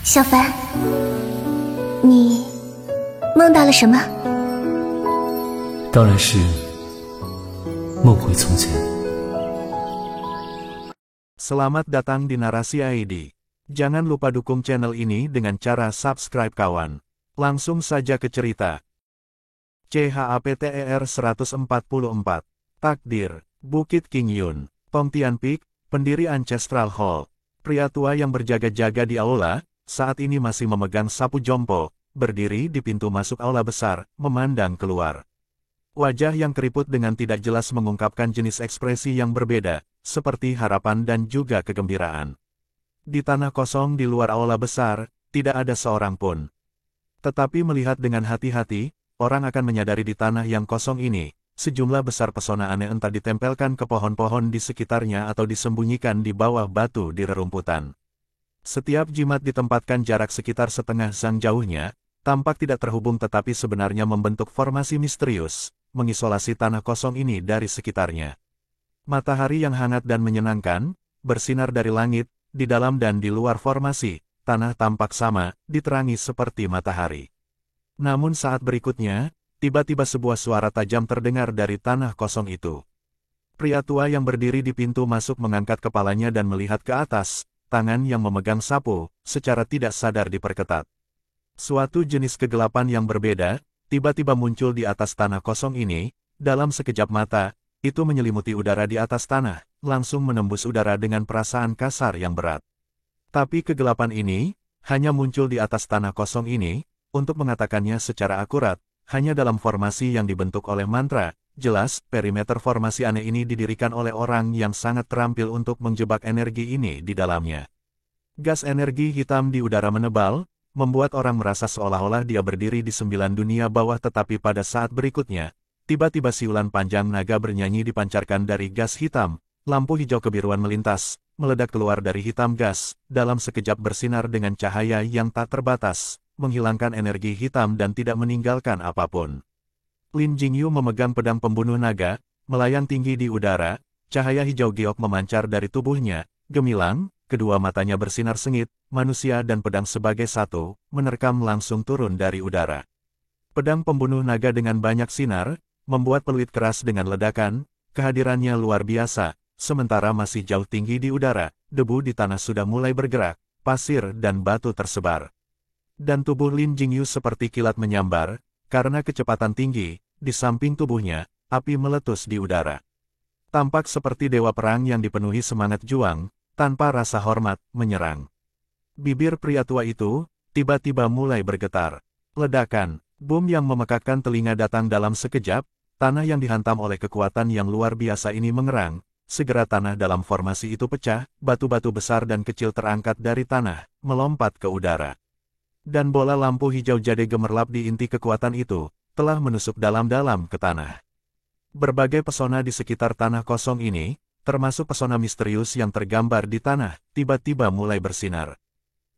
小凡，你梦到了什么？当然是梦回从前。Selamat datang di Narasi ID. Jangan lupa dukung channel ini dengan cara subscribe kawan. Langsung saja ke cerita. CHAPTER 144. Takdir, Bukit King Yun, Tong Tian Peak, pendiri Ancestral Hall. Pria tua yang berjaga-jaga di aula, saat ini masih memegang sapu jompo, berdiri di pintu masuk aula besar, memandang keluar. Wajah yang keriput dengan tidak jelas mengungkapkan jenis ekspresi yang berbeda, seperti harapan dan juga kegembiraan. Di tanah kosong di luar aula besar, tidak ada seorang pun. Tetapi melihat dengan hati-hati, orang akan menyadari di tanah yang kosong ini, sejumlah besar pesona aneh entah ditempelkan ke pohon-pohon di sekitarnya atau disembunyikan di bawah batu di rerumputan. Setiap jimat ditempatkan jarak sekitar setengah zang jauhnya, tampak tidak terhubung tetapi sebenarnya membentuk formasi misterius, mengisolasi tanah kosong ini dari sekitarnya. Matahari yang hangat dan menyenangkan, bersinar dari langit, di dalam dan di luar formasi, tanah tampak sama, diterangi seperti matahari. Namun saat berikutnya, tiba-tiba sebuah suara tajam terdengar dari tanah kosong itu. Pria tua yang berdiri di pintu masuk mengangkat kepalanya dan melihat ke atas, tangan yang memegang sapu, secara tidak sadar diperketat. Suatu jenis kegelapan yang berbeda, tiba-tiba muncul di atas tanah kosong ini, dalam sekejap mata, itu menyelimuti udara di atas tanah, langsung menembus udara dengan perasaan kasar yang berat. Tapi kegelapan ini, hanya muncul di atas tanah kosong ini, untuk mengatakannya secara akurat, hanya dalam formasi yang dibentuk oleh mantra. Jelas, perimeter formasi aneh ini didirikan oleh orang yang sangat terampil untuk menjebak energi ini di dalamnya. Gas energi hitam di udara menebal, membuat orang merasa seolah-olah dia berdiri di 9 dunia bawah tetapi pada saat berikutnya, tiba-tiba siulan panjang naga bernyanyi dipancarkan dari gas hitam, lampu hijau kebiruan melintas, meledak keluar dari hitam gas, dalam sekejap bersinar dengan cahaya yang tak terbatas, menghilangkan energi hitam dan tidak meninggalkan apapun. Lin Jingyu memegang pedang pembunuh naga, melayang tinggi di udara, cahaya hijau giok memancar dari tubuhnya, gemilang, kedua matanya bersinar sengit, manusia dan pedang sebagai satu, menerkam langsung turun dari udara. Pedang pembunuh naga dengan banyak sinar, membuat peluit keras dengan ledakan, kehadirannya luar biasa, sementara masih jauh tinggi di udara, debu di tanah sudah mulai bergerak, pasir dan batu tersebar. Dan tubuh Lin Jingyu seperti kilat menyambar, karena kecepatan tinggi, di samping tubuhnya, api meletus di udara. Tampak seperti dewa perang yang dipenuhi semangat juang, tanpa rasa hormat, menyerang. Bibir pria tua itu, tiba-tiba mulai bergetar. Ledakan, boom yang memekakkan telinga datang dalam sekejap, tanah yang dihantam oleh kekuatan yang luar biasa ini mengerang, segera tanah dalam formasi itu pecah, batu-batu besar dan kecil terangkat dari tanah, melompat ke udara. Dan bola lampu hijau jade gemerlap di inti kekuatan itu, telah menusuk dalam-dalam ke tanah. Berbagai pesona di sekitar tanah kosong ini, termasuk pesona misterius yang tergambar di tanah, tiba-tiba mulai bersinar.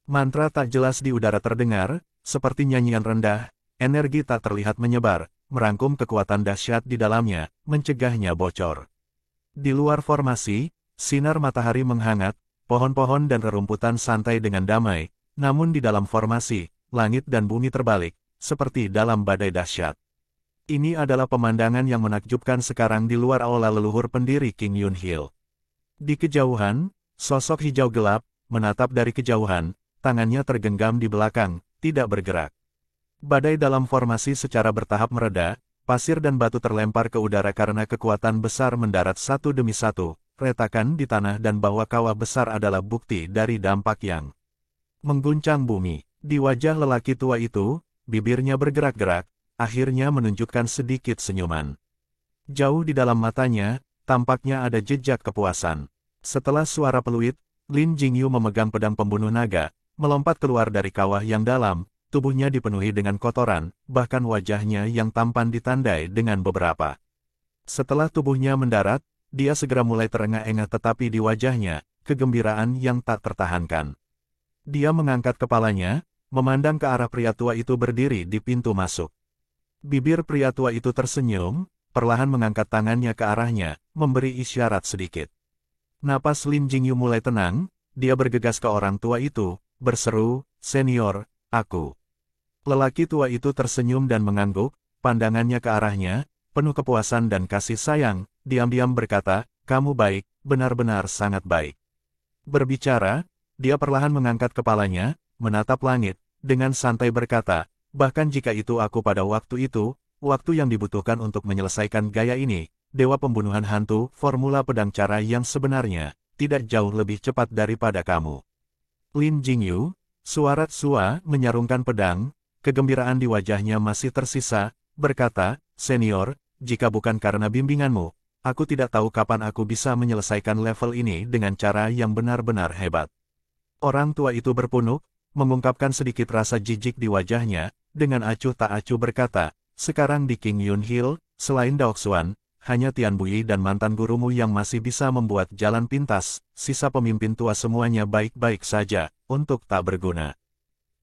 Mantra tak jelas di udara terdengar, seperti nyanyian rendah, energi tak terlihat menyebar, merangkum kekuatan dahsyat di dalamnya, mencegahnya bocor. Di luar formasi, sinar matahari menghangat, pohon-pohon dan rerumputan santai dengan damai, namun di dalam formasi, langit dan bumi terbalik, seperti dalam badai dahsyat. Ini adalah pemandangan yang menakjubkan sekarang di luar aula leluhur pendiri King Yun Hill. Di kejauhan, sosok hijau gelap, menatap dari kejauhan, tangannya tergenggam di belakang, tidak bergerak. Badai dalam formasi secara bertahap mereda, pasir dan batu terlempar ke udara karena kekuatan besar mendarat satu demi satu, retakan di tanah dan bahwa kawah besar adalah bukti dari dampak yang mengguncang bumi. Di wajah lelaki tua itu, bibirnya bergerak-gerak, akhirnya menunjukkan sedikit senyuman. Jauh di dalam matanya, tampaknya ada jejak kepuasan. Setelah suara peluit, Lin Jingyu memegang pedang pembunuh naga, melompat keluar dari kawah yang dalam, tubuhnya dipenuhi dengan kotoran, bahkan wajahnya yang tampan ditandai dengan beberapa. Setelah tubuhnya mendarat, dia segera mulai terengah-engah tetapi di wajahnya, kegembiraan yang tak tertahankan. Dia mengangkat kepalanya, memandang ke arah pria tua itu berdiri di pintu masuk. Bibir pria tua itu tersenyum, perlahan mengangkat tangannya ke arahnya, memberi isyarat sedikit. Napas Lin Jingyu mulai tenang, dia bergegas ke orang tua itu, berseru, senior, aku. Lelaki tua itu tersenyum dan mengangguk, pandangannya ke arahnya, penuh kepuasan dan kasih sayang, diam-diam berkata, kamu baik, benar-benar sangat baik. Berbicara, dia perlahan mengangkat kepalanya, menatap langit, dengan santai berkata, bahkan jika itu aku pada waktu itu, waktu yang dibutuhkan untuk menyelesaikan gaya ini, dewa pembunuhan hantu, formula pedang cara yang sebenarnya, tidak jauh lebih cepat daripada kamu. Lin Jingyu, suara Tsua menyarungkan pedang, kegembiraan di wajahnya masih tersisa, berkata, senior, jika bukan karena bimbinganmu, aku tidak tahu kapan aku bisa menyelesaikan level ini dengan cara yang benar-benar hebat. Orang tua itu berpunuk, mengungkapkan sedikit rasa jijik di wajahnya, dengan acuh tak acuh berkata, sekarang di King Yun Hill, selain Daoxuan, hanya Tian Bui dan mantan gurumu yang masih bisa membuat jalan pintas, sisa pemimpin tua semuanya baik-baik saja, untuk tak berguna.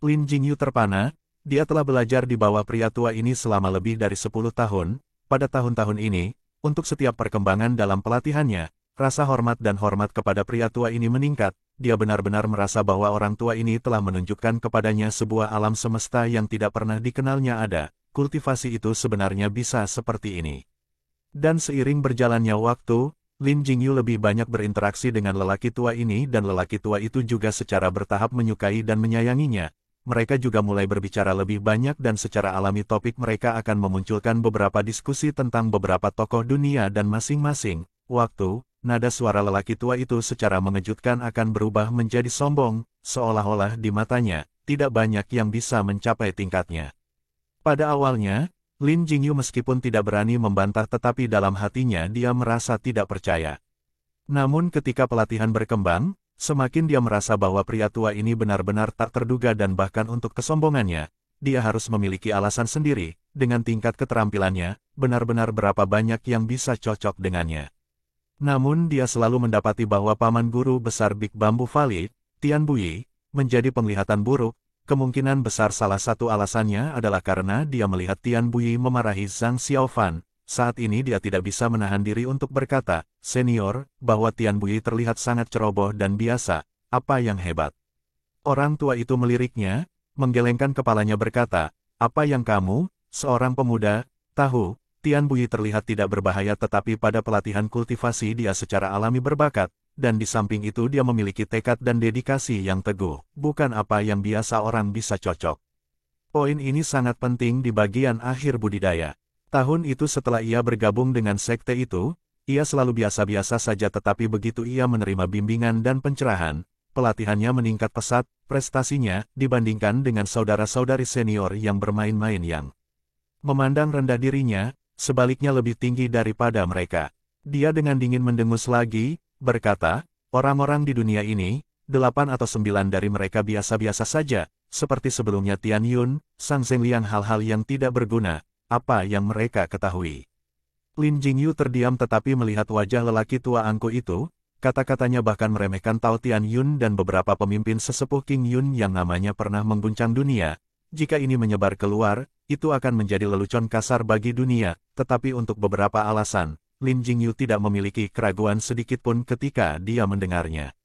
Lin Jingyu terpana, dia telah belajar di bawah pria tua ini selama lebih dari 10 tahun, pada tahun-tahun ini, untuk setiap perkembangan dalam pelatihannya, rasa hormat dan hormat kepada pria tua ini meningkat, dia benar-benar merasa bahwa orang tua ini telah menunjukkan kepadanya sebuah alam semesta yang tidak pernah dikenalnya ada, kultivasi itu sebenarnya bisa seperti ini. Dan seiring berjalannya waktu, Lin Jingyu lebih banyak berinteraksi dengan lelaki tua ini dan lelaki tua itu juga secara bertahap menyukai dan menyayanginya. Mereka juga mulai berbicara lebih banyak dan secara alami topik mereka akan memunculkan beberapa diskusi tentang beberapa tokoh dunia dan masing-masing waktu, nada suara lelaki tua itu secara mengejutkan akan berubah menjadi sombong, seolah-olah di matanya, tidak banyak yang bisa mencapai tingkatnya. Pada awalnya, Lin Jingyu meskipun tidak berani membantah tetapi dalam hatinya dia merasa tidak percaya. Namun ketika pelatihan berkembang, semakin dia merasa bahwa pria tua ini benar-benar tak terduga dan bahkan untuk kesombongannya, dia harus memiliki alasan sendiri, dengan tingkat keterampilannya, benar-benar berapa banyak yang bisa cocok dengannya. Namun dia selalu mendapati bahwa paman guru besar Big Bamboo Valley, Tian Bui, menjadi penglihatan buruk. Kemungkinan besar salah satu alasannya adalah karena dia melihat Tian Bui memarahi Zhang Xiaofan. Saat ini dia tidak bisa menahan diri untuk berkata, senior, bahwa Tian Bui terlihat sangat ceroboh dan biasa, apa yang hebat. Orang tua itu meliriknya, menggelengkan kepalanya berkata, apa yang kamu, seorang pemuda, tahu, Tian Bui terlihat tidak berbahaya tetapi pada pelatihan kultivasi dia secara alami berbakat. Dan di samping itu dia memiliki tekad dan dedikasi yang teguh, bukan apa yang biasa orang bisa cocok. Poin ini sangat penting di bagian akhir budidaya. Tahun itu setelah ia bergabung dengan sekte itu, ia selalu biasa-biasa saja tetapi begitu ia menerima bimbingan dan pencerahan, pelatihannya meningkat pesat, prestasinya dibandingkan dengan saudara-saudari senior yang bermain-main yang memandang rendah dirinya, sebaliknya lebih tinggi daripada mereka. Dia dengan dingin mendengus lagi, berkata, orang-orang di dunia ini, 8 atau 9 dari mereka biasa-biasa saja, seperti sebelumnya Tian Yun, Sang Zhengliang hal-hal yang tidak berguna, apa yang mereka ketahui. Lin Jingyu terdiam tetapi melihat wajah lelaki tua angkuh itu, kata-katanya bahkan meremehkan Tao Tian Yun dan beberapa pemimpin sesepuh King Yun yang namanya pernah mengguncang dunia. Jika ini menyebar keluar, itu akan menjadi lelucon kasar bagi dunia, tetapi untuk beberapa alasan, Lin Jingyu tidak memiliki keraguan sedikitpun ketika dia mendengarnya.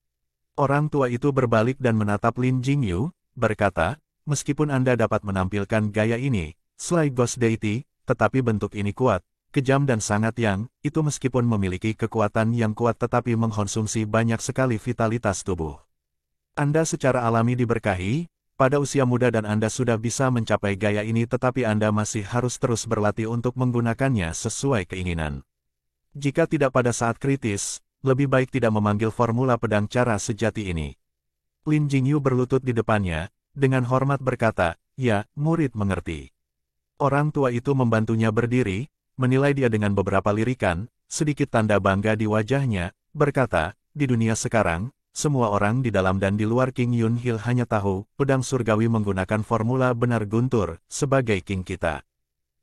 Orang tua itu berbalik dan menatap Lin Jingyu, berkata, meskipun Anda dapat menampilkan gaya ini, Sly Ghost Deity, tetapi bentuk ini kuat, kejam dan sangat yang, itu meskipun memiliki kekuatan yang kuat tetapi mengkonsumsi banyak sekali vitalitas tubuh. Anda secara alami diberkahi, pada usia muda dan Anda sudah bisa mencapai gaya ini tetapi Anda masih harus terus berlatih untuk menggunakannya sesuai keinginan. Jika tidak pada saat kritis, lebih baik tidak memanggil formula pedang cara sejati ini. Lin Jingyu berlutut di depannya, dengan hormat berkata, ya, murid mengerti. Orang tua itu membantunya berdiri, menilai dia dengan beberapa lirikan, sedikit tanda bangga di wajahnya, berkata, di dunia sekarang, semua orang di dalam dan di luar King Yun Hill hanya tahu, pedang surgawi menggunakan formula benar guntur, sebagai king kita.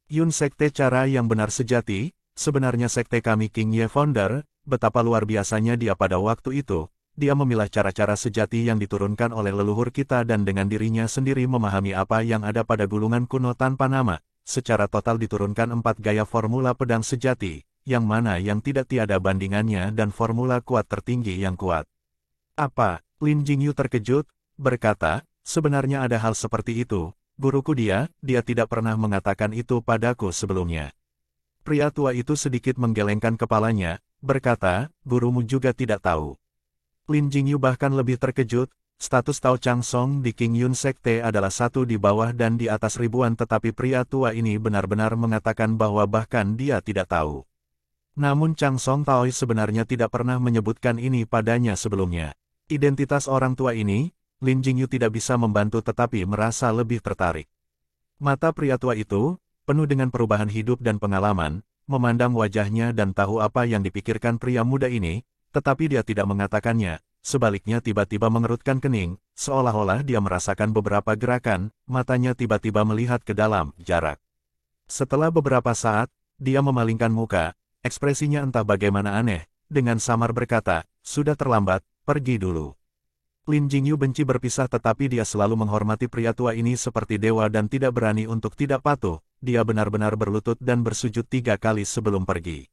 Yun sekte cara yang benar sejati, sebenarnya sekte kami King Ye Founder, betapa luar biasanya dia pada waktu itu, dia memilah cara-cara sejati yang diturunkan oleh leluhur kita dan dengan dirinya sendiri memahami apa yang ada pada gulungan kuno tanpa nama, secara total diturunkan 4 gaya formula pedang sejati, yang mana yang tidak tiada bandingannya dan formula kuat tertinggi yang kuat. Apa? Lin Jingyu terkejut, berkata, sebenarnya ada hal seperti itu, guruku dia tidak pernah mengatakan itu padaku sebelumnya. Pria tua itu sedikit menggelengkan kepalanya, berkata, gurumu juga tidak tahu. Lin Jingyu bahkan lebih terkejut, status Tao Chang Song di King Yun Sekte adalah satu di bawah dan di atas ribuan, tetapi pria tua ini benar-benar mengatakan bahwa bahkan dia tidak tahu. Namun Chang Song Taoi sebenarnya tidak pernah menyebutkan ini padanya sebelumnya. Identitas orang tua ini, Lin Jingyu tidak bisa membantu tetapi merasa lebih tertarik. Mata pria tua itu, penuh dengan perubahan hidup dan pengalaman, memandang wajahnya dan tahu apa yang dipikirkan pria muda ini, tetapi dia tidak mengatakannya, sebaliknya tiba-tiba mengerutkan kening, seolah-olah dia merasakan beberapa gerakan, matanya tiba-tiba melihat ke dalam jarak. Setelah beberapa saat, dia memalingkan muka, ekspresinya entah bagaimana aneh, dengan samar berkata, sudah terlambat, pergi dulu. Lin Jingyu benci berpisah tetapi dia selalu menghormati pria tua ini seperti dewa dan tidak berani untuk tidak patuh, dia benar-benar berlutut dan bersujud 3 kali sebelum pergi.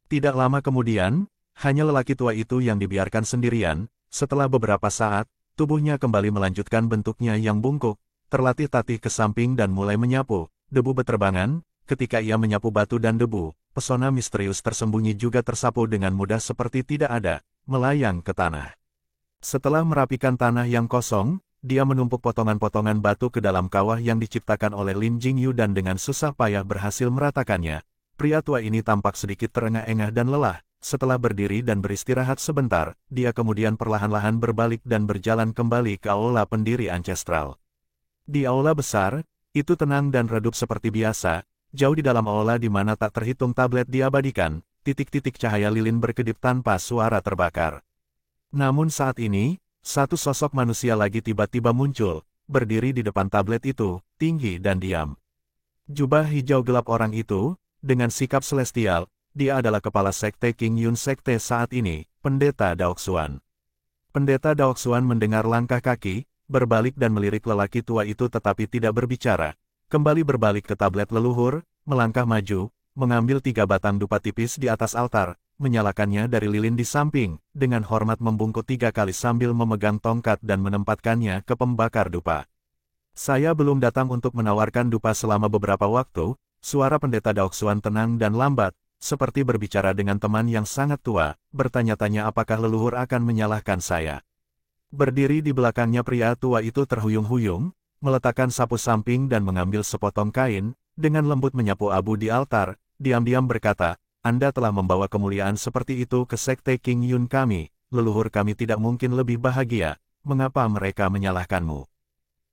Tidak lama kemudian, hanya lelaki tua itu yang dibiarkan sendirian, setelah beberapa saat, tubuhnya kembali melanjutkan bentuknya yang bungkuk, terlatih-tatih ke samping dan mulai menyapu, debu beterbangan, ketika ia menyapu batu dan debu, pesona misterius tersembunyi juga tersapu dengan mudah seperti tidak ada, melayang ke tanah. Setelah merapikan tanah yang kosong, dia menumpuk potongan-potongan batu ke dalam kawah yang diciptakan oleh Lin Jingyu dan dengan susah payah berhasil meratakannya. Pria tua ini tampak sedikit terengah-engah dan lelah. Setelah berdiri dan beristirahat sebentar, dia kemudian perlahan-lahan berbalik dan berjalan kembali ke aula pendiri ancestral. Di aula besar, itu tenang dan redup seperti biasa, jauh di dalam aula di mana tak terhitung tablet diabadikan, titik-titik cahaya lilin berkedip tanpa suara terbakar. Namun saat ini, satu sosok manusia lagi tiba-tiba muncul, berdiri di depan tablet itu, tinggi dan diam. Jubah hijau gelap orang itu, dengan sikap celestial, dia adalah kepala sekte King Yun Sekte saat ini, Pendeta Daoxuan. Pendeta Daoxuan mendengar langkah kaki, berbalik dan melirik lelaki tua itu tetapi tidak berbicara. Kembali berbalik ke tablet leluhur, melangkah maju, mengambil 3 batang dupa tipis di atas altar, menyalakannya dari lilin di samping, dengan hormat membungkuk 3 kali sambil memegang tongkat dan menempatkannya ke pembakar dupa. Saya belum datang untuk menawarkan dupa selama beberapa waktu, suara Pendeta Daoxuan tenang dan lambat, seperti berbicara dengan teman yang sangat tua, bertanya-tanya apakah leluhur akan menyalahkan saya. Berdiri di belakangnya pria tua itu terhuyung-huyung, meletakkan sapu samping dan mengambil sepotong kain, dengan lembut menyapu abu di altar, diam-diam berkata, Anda telah membawa kemuliaan seperti itu ke sekte King Yun kami, leluhur kami tidak mungkin lebih bahagia, mengapa mereka menyalahkanmu?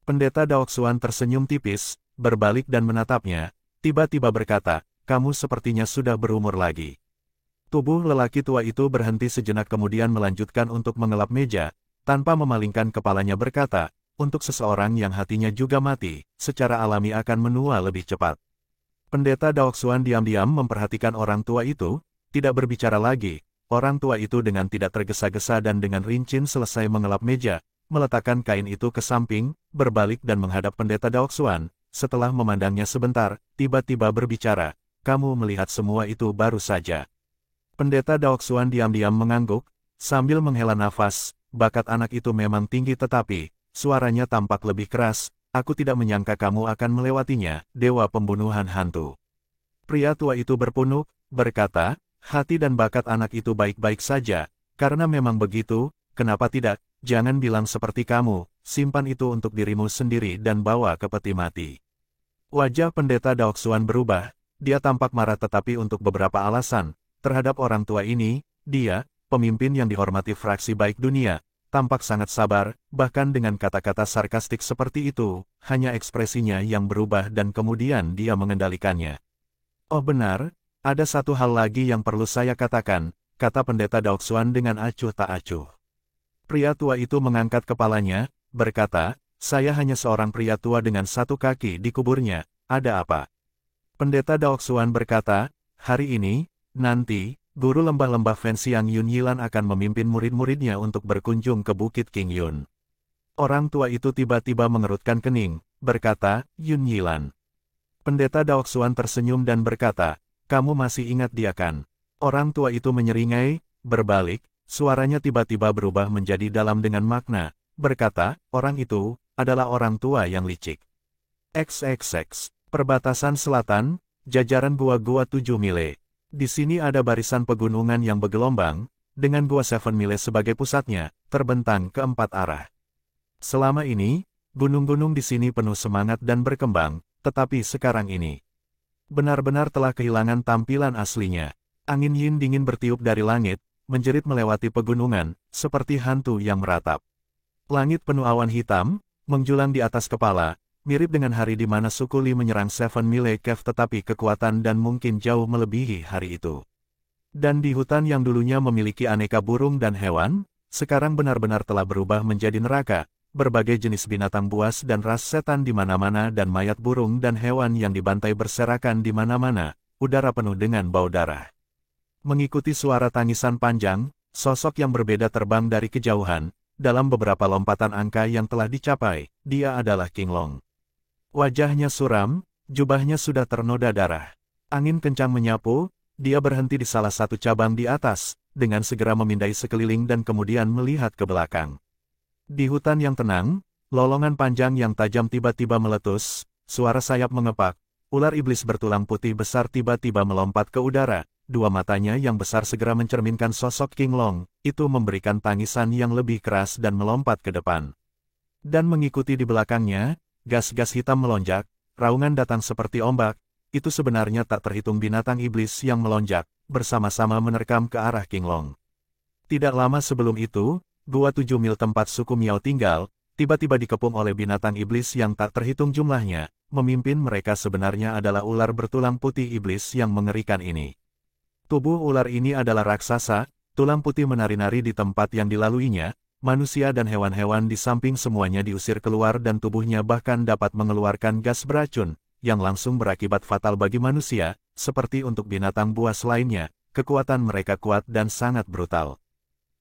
Pendeta Daoxuan tersenyum tipis, berbalik dan menatapnya, tiba-tiba berkata, kamu sepertinya sudah berumur lagi. Tubuh lelaki tua itu berhenti sejenak kemudian melanjutkan untuk mengelap meja, tanpa memalingkan kepalanya berkata, untuk seseorang yang hatinya juga mati, secara alami akan menua lebih cepat. Pendeta Daoxuan diam-diam memperhatikan orang tua itu, tidak berbicara lagi, orang tua itu dengan tidak tergesa-gesa dan dengan rincin selesai mengelap meja, meletakkan kain itu ke samping, berbalik dan menghadap Pendeta Daoxuan, setelah memandangnya sebentar, tiba-tiba berbicara, kamu melihat semua itu baru saja. Pendeta Daoxuan diam-diam mengangguk, sambil menghela nafas, bakat anak itu memang tinggi tetapi, suaranya tampak lebih keras, aku tidak menyangka kamu akan melewatinya, dewa pembunuhan hantu. Pria tua itu berpunuk, berkata, hati dan bakat anak itu baik-baik saja, karena memang begitu, kenapa tidak, jangan bilang seperti kamu, simpan itu untuk dirimu sendiri dan bawa ke peti mati. Wajah Pendeta Daoxuan berubah. Dia tampak marah tetapi untuk beberapa alasan, terhadap orang tua ini, dia, pemimpin yang dihormati fraksi baik dunia, tampak sangat sabar, bahkan dengan kata-kata sarkastik seperti itu, hanya ekspresinya yang berubah dan kemudian dia mengendalikannya. Oh benar, ada satu hal lagi yang perlu saya katakan, kata Pendeta Daoxuan dengan acuh tak acuh. Pria tua itu mengangkat kepalanya, berkata, saya hanya seorang pria tua dengan 1 kaki di kuburnya, ada apa? Pendeta Daoxuan berkata, hari ini, nanti, guru lembah-lembah Fenxiang Yun Yilan akan memimpin murid-muridnya untuk berkunjung ke Bukit King Yun. Orang tua itu tiba-tiba mengerutkan kening, berkata, Yun Yilan. Pendeta Daoxuan tersenyum dan berkata, kamu masih ingat dia kan? Orang tua itu menyeringai, berbalik, suaranya tiba-tiba berubah menjadi dalam dengan makna, berkata, orang itu, adalah orang tua yang licik. XXX, perbatasan selatan, jajaran gua-gua 7 Mile. Di sini ada barisan pegunungan yang bergelombang, dengan gua 7 Mile sebagai pusatnya, terbentang ke 4 arah. Selama ini, gunung-gunung di sini penuh semangat dan berkembang, tetapi sekarang ini benar-benar telah kehilangan tampilan aslinya. Angin yin dingin bertiup dari langit, menjerit melewati pegunungan, seperti hantu yang meratap. Langit penuh awan hitam, menjulang di atas kepala, mirip dengan hari di mana suku Li menyerang 7 Mile Cave, tetapi kekuatan dan mungkin jauh melebihi hari itu. Dan di hutan yang dulunya memiliki aneka burung dan hewan, sekarang benar-benar telah berubah menjadi neraka, berbagai jenis binatang buas dan ras setan di mana-mana dan mayat burung dan hewan yang dibantai berserakan di mana-mana, udara penuh dengan bau darah. Mengikuti suara tangisan panjang, sosok yang berbeda terbang dari kejauhan, dalam beberapa lompatan angka yang telah dicapai, dia adalah King Long. Wajahnya suram, jubahnya sudah ternoda darah. Angin kencang menyapu, dia berhenti di salah satu cabang di atas, dengan segera memindai sekeliling dan kemudian melihat ke belakang. Di hutan yang tenang, lolongan panjang yang tajam tiba-tiba meletus, suara sayap mengepak, ular iblis bertulang putih besar tiba-tiba melompat ke udara, dua matanya yang besar segera mencerminkan sosok King Long, itu memberikan tangisan yang lebih keras dan melompat ke depan. Dan mengikuti di belakangnya, gas-gas hitam melonjak, raungan datang seperti ombak, itu sebenarnya tak terhitung binatang iblis yang melonjak, bersama-sama menerkam ke arah King Long. Tidak lama sebelum itu, gua 7 Mil tempat suku Miao tinggal, tiba-tiba dikepung oleh binatang iblis yang tak terhitung jumlahnya, memimpin mereka sebenarnya adalah ular bertulang putih iblis yang mengerikan ini. Tubuh ular ini adalah raksasa, tulang putih menari-nari di tempat yang dilaluinya, manusia dan hewan-hewan di samping semuanya diusir keluar dan tubuhnya bahkan dapat mengeluarkan gas beracun, yang langsung berakibat fatal bagi manusia, seperti untuk binatang buas lainnya, kekuatan mereka kuat dan sangat brutal.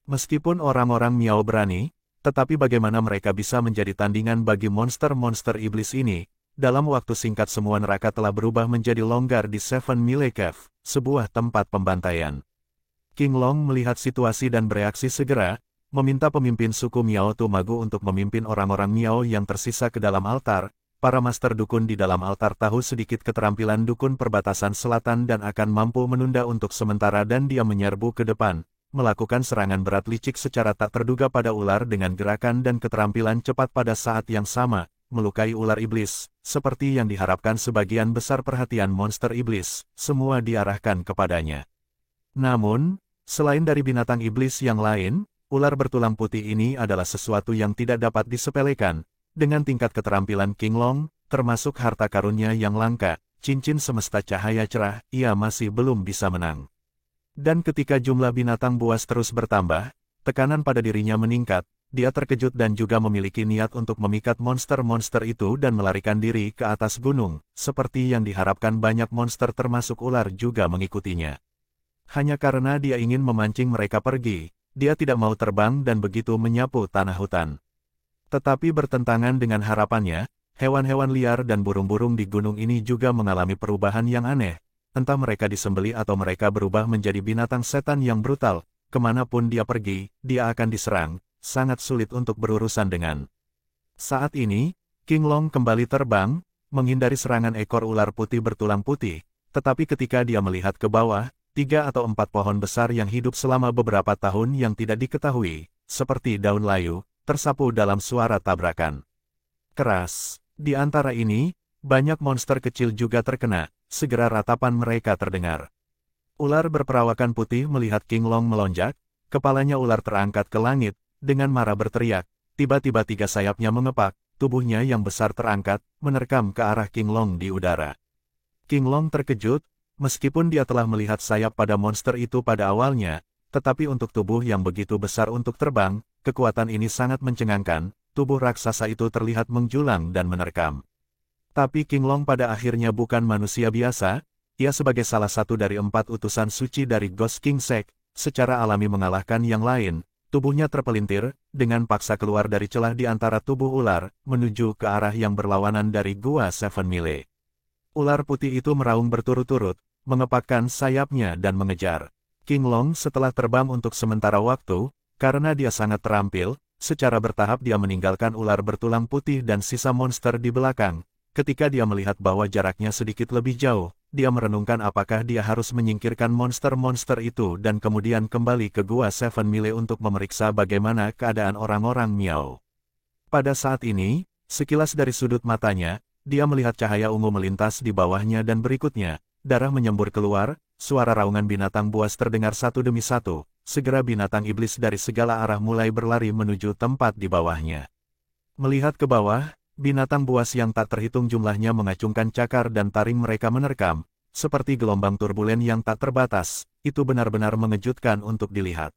Meskipun orang-orang Miao berani, tetapi bagaimana mereka bisa menjadi tandingan bagi monster-monster iblis ini? Dalam waktu singkat semua neraka telah berubah menjadi longgar di 7 Mile Cave, sebuah tempat pembantaian. King Long melihat situasi dan bereaksi segera, meminta pemimpin suku Miao Tumagu untuk memimpin orang-orang Miao yang tersisa ke dalam altar. Para master dukun di dalam altar tahu sedikit keterampilan dukun perbatasan selatan dan akan mampu menunda untuk sementara dan dia menyerbu ke depan, melakukan serangan berat licik secara tak terduga pada ular dengan gerakan dan keterampilan cepat pada saat yang sama, melukai ular iblis, seperti yang diharapkan sebagian besar perhatian monster iblis, semua diarahkan kepadanya. Namun, selain dari binatang iblis yang lain, ular bertulang putih ini adalah sesuatu yang tidak dapat disepelekan. Dengan tingkat keterampilan King Long, termasuk harta karunnya yang langka, cincin semesta cahaya cerah, ia masih belum bisa menang. Dan ketika jumlah binatang buas terus bertambah, tekanan pada dirinya meningkat, dia terkejut dan juga memiliki niat untuk memikat monster-monster itu dan melarikan diri ke atas gunung, seperti yang diharapkan banyak monster termasuk ular juga mengikutinya. Hanya karena dia ingin memancing mereka pergi, dia tidak mau terbang dan begitu menyapu tanah hutan. Tetapi bertentangan dengan harapannya, hewan-hewan liar dan burung-burung di gunung ini juga mengalami perubahan yang aneh. Entah mereka disembeli atau mereka berubah menjadi binatang setan yang brutal, kemanapun dia pergi, dia akan diserang, sangat sulit untuk berurusan dengan. Saat ini, King Long kembali terbang, menghindari serangan ekor ular putih bertulang putih, tetapi ketika dia melihat ke bawah, 3 atau 4 pohon besar yang hidup selama beberapa tahun yang tidak diketahui, seperti daun layu, tersapu dalam suara tabrakan keras. Di antara ini, banyak monster kecil juga terkena, segera ratapan mereka terdengar. Ular berperawakan putih melihat King Long melonjak, kepalanya ular terangkat ke langit, dengan marah berteriak, tiba-tiba 3 sayapnya mengepak, tubuhnya yang besar terangkat, menerkam ke arah King Long di udara. King Long terkejut, meskipun dia telah melihat sayap pada monster itu pada awalnya, tetapi untuk tubuh yang begitu besar untuk terbang, kekuatan ini sangat mencengangkan, tubuh raksasa itu terlihat menjulang dan menerkam. Tapi King Long pada akhirnya bukan manusia biasa, ia sebagai salah satu dari 4 utusan suci dari Ghost King Sect, secara alami mengalahkan yang lain, tubuhnya terpelintir, dengan paksa keluar dari celah di antara tubuh ular, menuju ke arah yang berlawanan dari Gua 7 Mile. Ular putih itu meraung berturut-turut, mengepakkan sayapnya dan mengejar King Long setelah terbang untuk sementara waktu. Karena dia sangat terampil, secara bertahap dia meninggalkan ular bertulang putih dan sisa monster di belakang. Ketika dia melihat bahwa jaraknya sedikit lebih jauh, dia merenungkan apakah dia harus menyingkirkan monster-monster itu dan kemudian kembali ke Gua Seven Mile untuk memeriksa bagaimana keadaan orang-orang Miao. Pada saat ini, sekilas dari sudut matanya, dia melihat cahaya ungu melintas di bawahnya dan berikutnya, darah menyembur keluar, suara raungan binatang buas terdengar satu demi satu, segera binatang iblis dari segala arah mulai berlari menuju tempat di bawahnya. Melihat ke bawah, binatang buas yang tak terhitung jumlahnya mengacungkan cakar dan taring mereka menerkam, seperti gelombang turbulen yang tak terbatas, itu benar-benar mengejutkan untuk dilihat.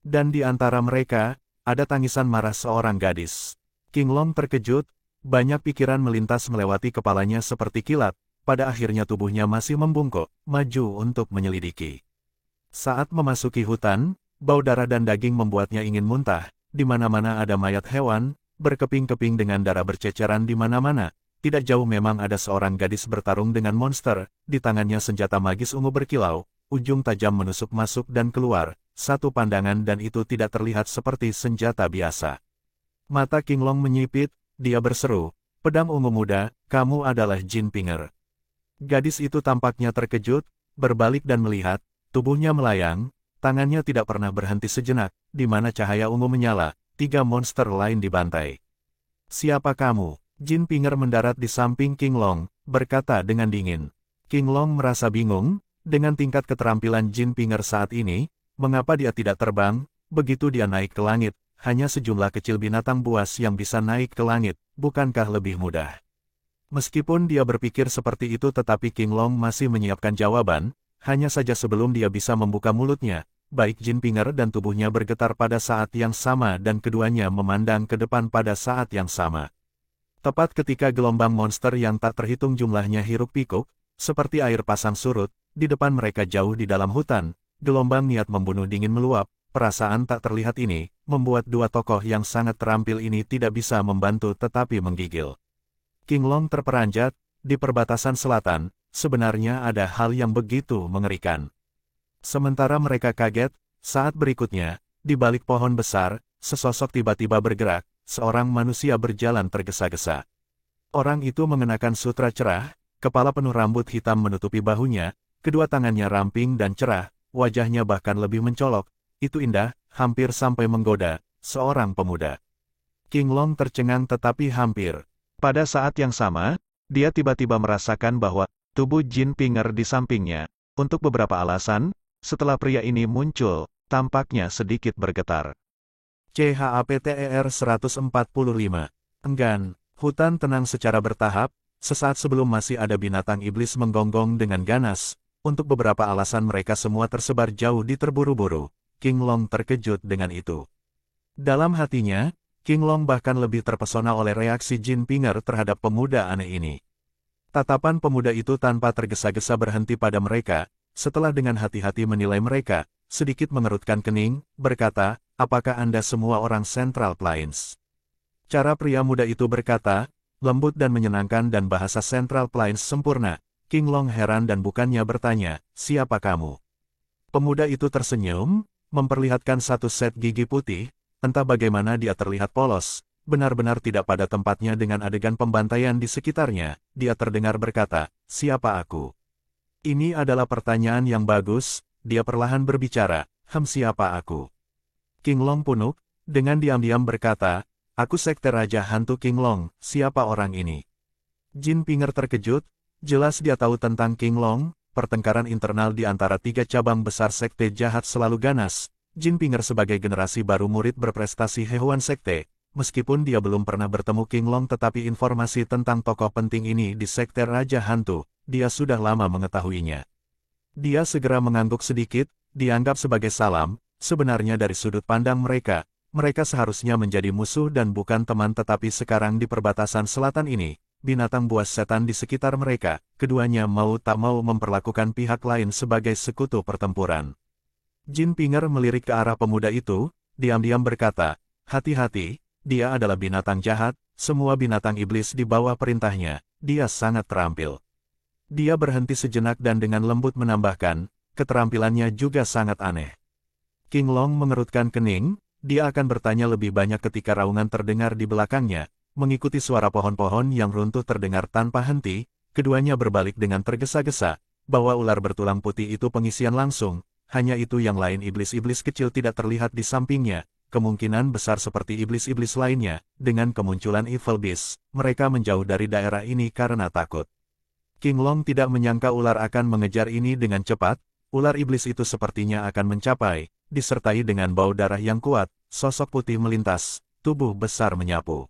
Dan di antara mereka, ada tangisan marah seorang gadis. King Long terkejut, banyak pikiran melintas melewati kepalanya seperti kilat, pada akhirnya tubuhnya masih membungkuk, maju untuk menyelidiki. Saat memasuki hutan, bau darah dan daging membuatnya ingin muntah, di mana-mana ada mayat hewan, berkeping-keping dengan darah berceceran di mana-mana. Tidak jauh memang ada seorang gadis bertarung dengan monster, di tangannya senjata magis ungu berkilau, ujung tajam menusuk masuk dan keluar, satu pandangan dan itu tidak terlihat seperti senjata biasa. Mata King Long menyipit, dia berseru, "Pedang ungu muda, kamu adalah Jin Pinger." Gadis itu tampaknya terkejut, berbalik dan melihat, tubuhnya melayang, tangannya tidak pernah berhenti sejenak, di mana cahaya ungu menyala, 3 monster lain dibantai. "Siapa kamu?" Jin Pinger mendarat di samping King Long, berkata dengan dingin. King Long merasa bingung, dengan tingkat keterampilan Jin Pinger saat ini, mengapa dia tidak terbang, begitu dia naik ke langit, hanya sejumlah kecil binatang buas yang bisa naik ke langit, bukankah lebih mudah? Meskipun dia berpikir seperti itu tetapi King Long masih menyiapkan jawaban, hanya saja sebelum dia bisa membuka mulutnya, baik Jin Pinger dan tubuhnya bergetar pada saat yang sama dan keduanya memandang ke depan pada saat yang sama. Tepat ketika gelombang monster yang tak terhitung jumlahnya hiruk-pikuk, seperti air pasang surut, di depan mereka jauh di dalam hutan, gelombang niat membunuh dingin meluap. Perasaan tak terlihat ini, membuat dua tokoh yang sangat terampil ini tidak bisa membantu tetapi menggigil. King Long terperanjat, di perbatasan selatan, sebenarnya ada hal yang begitu mengerikan. Sementara mereka kaget, saat berikutnya, di balik pohon besar, sesosok tiba-tiba bergerak, seorang manusia berjalan tergesa-gesa. Orang itu mengenakan sutra cerah, kepala penuh rambut hitam menutupi bahunya, kedua tangannya ramping dan cerah, wajahnya bahkan lebih mencolok. Itu indah, hampir sampai menggoda, seorang pemuda. King Long tercengang tetapi hampir. Pada saat yang sama, dia tiba-tiba merasakan bahwa tubuh Jin Pinger di sampingnya, untuk beberapa alasan, setelah pria ini muncul, tampaknya sedikit bergetar. CHAPTER 145. Enggan, hutan tenang secara bertahap, sesaat sebelum masih ada binatang iblis menggonggong dengan ganas, untuk beberapa alasan mereka semua tersebar jauh di terburu-buru. King Long terkejut dengan itu. Dalam hatinya, King Long bahkan lebih terpesona oleh reaksi Jin Pinger terhadap pemuda aneh ini. Tatapan pemuda itu tanpa tergesa-gesa berhenti pada mereka, setelah dengan hati-hati menilai mereka, sedikit mengerutkan kening, berkata, "Apakah Anda semua orang Central Plains?" Cara pria muda itu berkata, lembut dan menyenangkan dan bahasa Central Plains sempurna. King Long heran dan bukannya bertanya, "Siapa kamu?" Pemuda itu tersenyum, memperlihatkan satu set gigi putih, entah bagaimana dia terlihat polos, benar-benar tidak pada tempatnya dengan adegan pembantaian di sekitarnya, dia terdengar berkata, "Siapa aku?" Ini adalah pertanyaan yang bagus, dia perlahan berbicara, siapa aku?" King Long punuk, dengan diam-diam berkata, "Aku Sekte Raja Hantu King Long, siapa orang ini?" Jin Pinger terkejut, jelas dia tahu tentang King Long. Pertengkaran internal di antara 3 cabang besar sekte jahat selalu ganas. Jin Pinger sebagai generasi baru murid berprestasi Hehuan Sekte, meskipun dia belum pernah bertemu King Long tetapi informasi tentang tokoh penting ini di Sekte Raja Hantu, dia sudah lama mengetahuinya. Dia segera mengangguk sedikit, dianggap sebagai salam, sebenarnya dari sudut pandang mereka, mereka seharusnya menjadi musuh dan bukan teman tetapi sekarang di perbatasan selatan ini, binatang buas setan di sekitar mereka, keduanya mau tak mau memperlakukan pihak lain sebagai sekutu pertempuran. Jin Pinger melirik ke arah pemuda itu, diam-diam berkata, "Hati-hati, dia adalah binatang jahat, semua binatang iblis di bawah perintahnya, dia sangat terampil." Dia berhenti sejenak dan dengan lembut menambahkan, keterampilannya juga sangat aneh. King Long mengerutkan kening, dia akan bertanya lebih banyak ketika raungan terdengar di belakangnya, mengikuti suara pohon-pohon yang runtuh terdengar tanpa henti, keduanya berbalik dengan tergesa-gesa, bahwa ular bertulang putih itu pengisian langsung, hanya itu yang lain iblis-iblis kecil tidak terlihat di sampingnya, kemungkinan besar seperti iblis-iblis lainnya, dengan kemunculan Evil Beast, mereka menjauh dari daerah ini karena takut. King Long tidak menyangka ular akan mengejar ini dengan cepat, ular iblis itu sepertinya akan mencapai, disertai dengan bau darah yang kuat, sosok putih melintas, tubuh besar menyapu.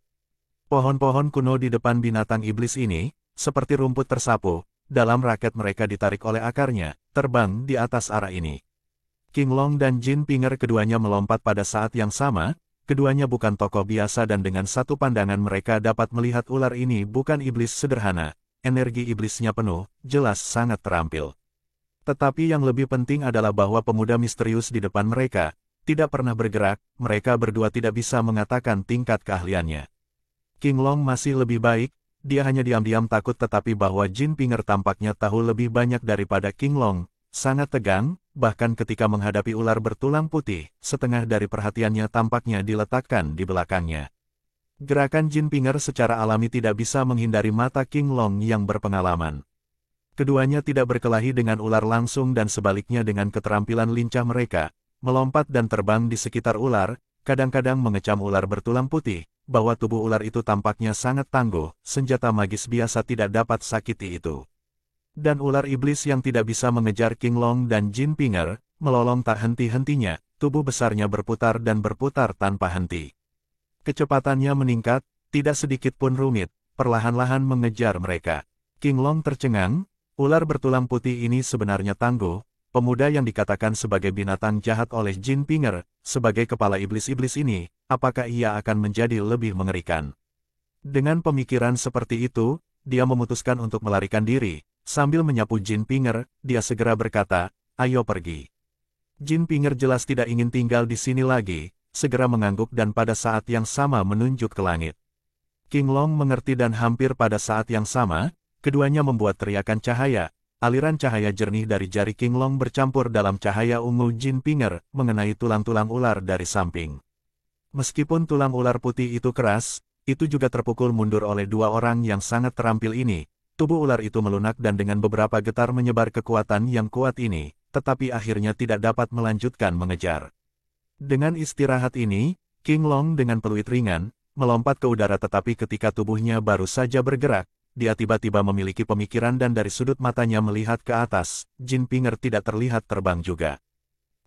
Pohon-pohon kuno di depan binatang iblis ini, seperti rumput tersapu, dalam raket mereka ditarik oleh akarnya, terbang di atas arah ini. King Long dan Jin Pinger keduanya melompat pada saat yang sama, keduanya bukan tokoh biasa dan dengan satu pandangan mereka dapat melihat ular ini bukan iblis sederhana, energi iblisnya penuh, jelas sangat terampil. Tetapi yang lebih penting adalah bahwa pemuda misterius di depan mereka, tidak pernah bergerak, mereka berdua tidak bisa mengatakan tingkat keahliannya. King Long masih lebih baik, dia hanya diam-diam takut tetapi bahwa Jin Pinger tampaknya tahu lebih banyak daripada King Long, sangat tegang, bahkan ketika menghadapi ular bertulang putih, setengah dari perhatiannya tampaknya diletakkan di belakangnya. Gerakan Jin Pinger secara alami tidak bisa menghindari mata King Long yang berpengalaman. Keduanya tidak berkelahi dengan ular langsung dan sebaliknya dengan keterampilan lincah mereka, melompat dan terbang di sekitar ular, kadang-kadang mengecam ular bertulang putih, bahwa tubuh ular itu tampaknya sangat tangguh, senjata magis biasa tidak dapat sakiti itu. Dan ular iblis yang tidak bisa mengejar King Long dan Jin Pinger, melolong tak henti-hentinya, tubuh besarnya berputar dan berputar tanpa henti. Kecepatannya meningkat, tidak sedikit pun rumit, perlahan-lahan mengejar mereka. King Long tercengang. Ular bertulang putih ini sebenarnya tangguh, pemuda yang dikatakan sebagai binatang jahat oleh Jin Pinger, sebagai kepala iblis-iblis ini, apakah ia akan menjadi lebih mengerikan? Dengan pemikiran seperti itu, dia memutuskan untuk melarikan diri, sambil menyapu Jin Pinger, dia segera berkata, "Ayo pergi." Jin Pinger jelas tidak ingin tinggal di sini lagi, segera mengangguk dan pada saat yang sama menunjuk ke langit. King Long mengerti dan hampir pada saat yang sama, keduanya membuat teriakan cahaya, aliran cahaya jernih dari jari King Long bercampur dalam cahaya ungu Jin Pinger, mengenai tulang-tulang ular dari samping. Meskipun tulang ular putih itu keras, itu juga terpukul mundur oleh dua orang yang sangat terampil ini, tubuh ular itu melunak dan dengan beberapa getar menyebar kekuatan yang kuat ini, tetapi akhirnya tidak dapat melanjutkan mengejar. Dengan istirahat ini, King Long dengan peluit ringan, melompat ke udara tetapi ketika tubuhnya baru saja bergerak, dia tiba-tiba memiliki pemikiran dan dari sudut matanya melihat ke atas, Jin Pinger tidak terlihat terbang juga.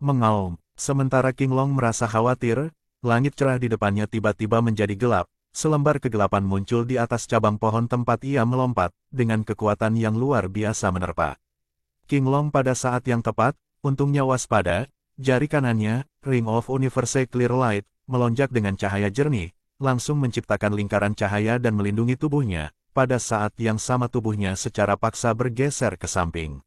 Mengaum, sementara King Long merasa khawatir, langit cerah di depannya tiba-tiba menjadi gelap, selembar kegelapan muncul di atas cabang pohon tempat ia melompat, dengan kekuatan yang luar biasa menerpa. King Long pada saat yang tepat, untungnya waspada, jari kanannya, Ring of Universe Clear Light, melonjak dengan cahaya jernih, langsung menciptakan lingkaran cahaya dan melindungi tubuhnya. Pada saat yang sama tubuhnya secara paksa bergeser ke samping.